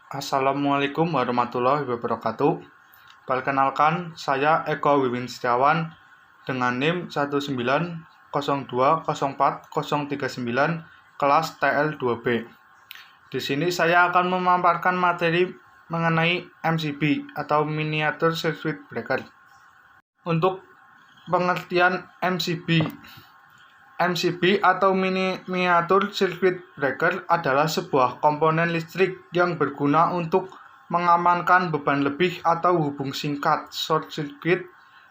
Assalamualaikum warahmatullahi wabarakatuh. Perkenalkan, saya Eko Wiwin Setiawan dengan NIM 19020404039 kelas TL2B. Di sini saya akan memaparkan materi mengenai MCB atau Miniature Circuit Breaker. Untuk pengertian MCB atau Miniature Circuit Breaker adalah sebuah komponen listrik yang berguna untuk mengamankan beban lebih atau hubung singkat short circuit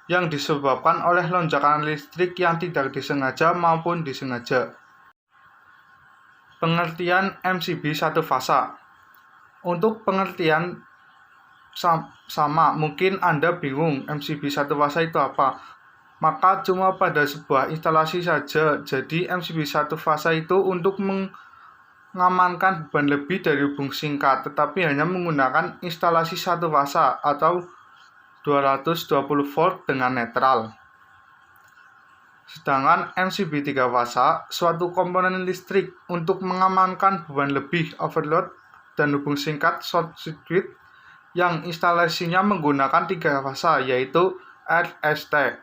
yang disebabkan oleh lonjakan listrik yang tidak disengaja maupun disengaja. Pengertian MCB satu fasa. Untuk pengertian sama, mungkin Anda bingung MCB satu fasa itu apa. Maka cuma pada sebuah instalasi saja. Jadi MCB satu fasa itu untuk mengamankan beban lebih dari hubung singkat, tetapi hanya menggunakan instalasi satu fasa atau 220 volt dengan netral. Sedangkan MCB 3 fasa suatu komponen listrik untuk mengamankan beban lebih overload dan hubung singkat short circuit yang instalasinya menggunakan 3 fasa yaitu RST.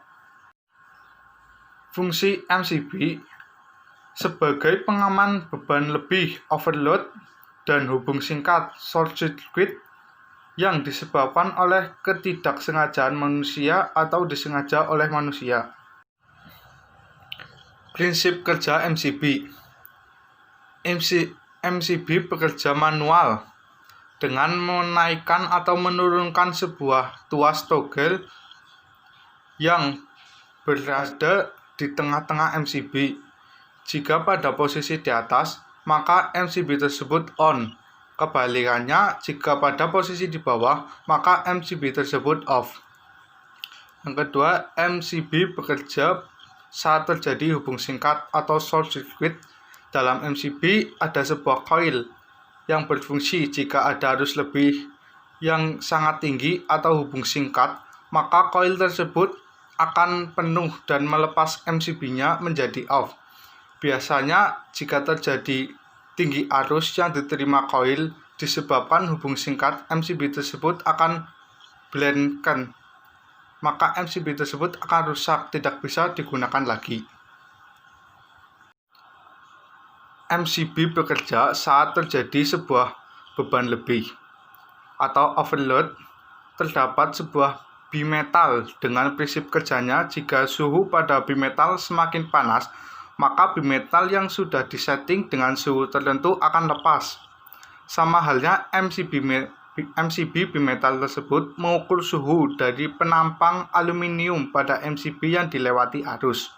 Fungsi MCB sebagai pengaman beban lebih overload dan hubung singkat short circuit yang disebabkan oleh ketidaksengajaan manusia atau disengaja oleh manusia. Prinsip kerja MCB. MCB bekerja manual dengan menaikkan atau menurunkan sebuah tuas togel yang berada di tengah-tengah MCB. Jika pada posisi di atas, maka MCB tersebut on. Kebalikannya, jika pada posisi di bawah, maka MCB tersebut off. Yang kedua, MCB bekerja saat terjadi hubung singkat atau short circuit. Dalam MCB ada sebuah coil yang berfungsi jika ada arus lebih yang sangat tinggi atau hubung singkat, maka coil tersebut akan penuh dan melepas MCB-nya menjadi off. Biasanya jika terjadi tinggi arus yang diterima coil disebabkan hubung singkat, MCB tersebut akan blendkan, maka MCB tersebut akan rusak, tidak bisa digunakan lagi. MCB bekerja saat terjadi sebuah beban lebih atau overload. Terdapat sebuah bimetal dengan prinsip kerjanya jika suhu pada bimetal semakin panas, maka bimetal yang sudah disetting dengan suhu tertentu akan lepas. Sama halnya MCB bimetal tersebut mengukur suhu dari penampang aluminium pada MCB yang dilewati arus.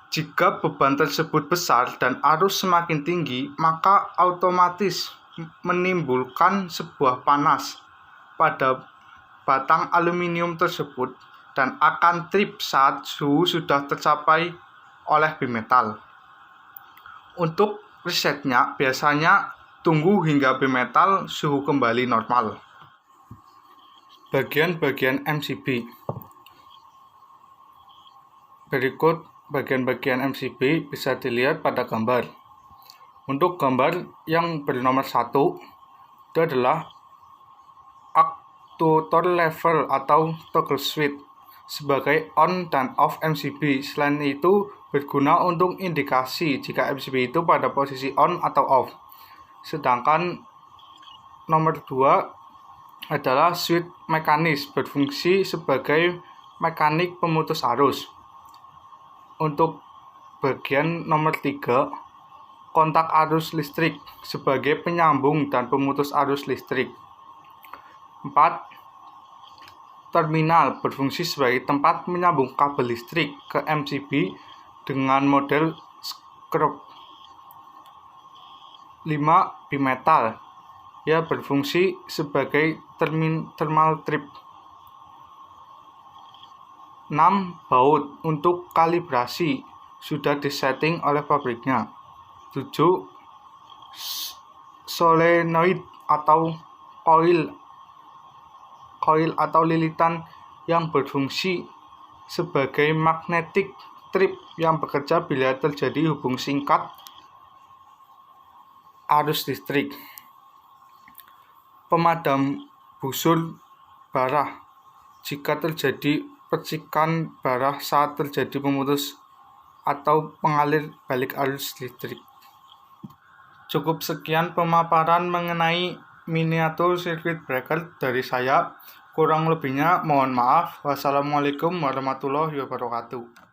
Jika beban tersebut besar dan arus semakin tinggi, maka otomatis menimbulkan sebuah panas pada batang aluminium tersebut dan akan trip saat suhu sudah tercapai oleh bimetal. Untuk resetnya biasanya tunggu hingga bimetal suhu kembali normal. Bagian-bagian MCB. Berikut bagian-bagian MCB bisa dilihat pada gambar. Untuk gambar yang bernomor 1 itu adalah actuator level atau toggle switch sebagai on dan off MCB. Selain itu berguna untuk indikasi jika MCB itu pada posisi on atau off. Sedangkan nomor 2 adalah switch mekanis, berfungsi sebagai mekanik pemutus arus. Untuk bagian nomor 3, kontak arus listrik sebagai penyambung dan pemutus arus listrik. 4. Terminal berfungsi sebagai tempat menyambung kabel listrik ke MCB dengan model screw. 5. Bimetal, ya berfungsi sebagai thermal trip. 6. Baut untuk kalibrasi, sudah disetting oleh pabriknya. 7. Solenoid atau coil atau lilitan yang berfungsi sebagai magnetic strip yang bekerja bila terjadi hubung singkat arus listrik. pemadam busur bara jika terjadi percikan bara saat terjadi pemutus atau pengalir balik arus listrik. Cukup sekian pemaparan mengenai miniatur circuit breaker dari saya. Kurang lebihnya mohon maaf. Wassalamualaikum warahmatullahi wabarakatuh.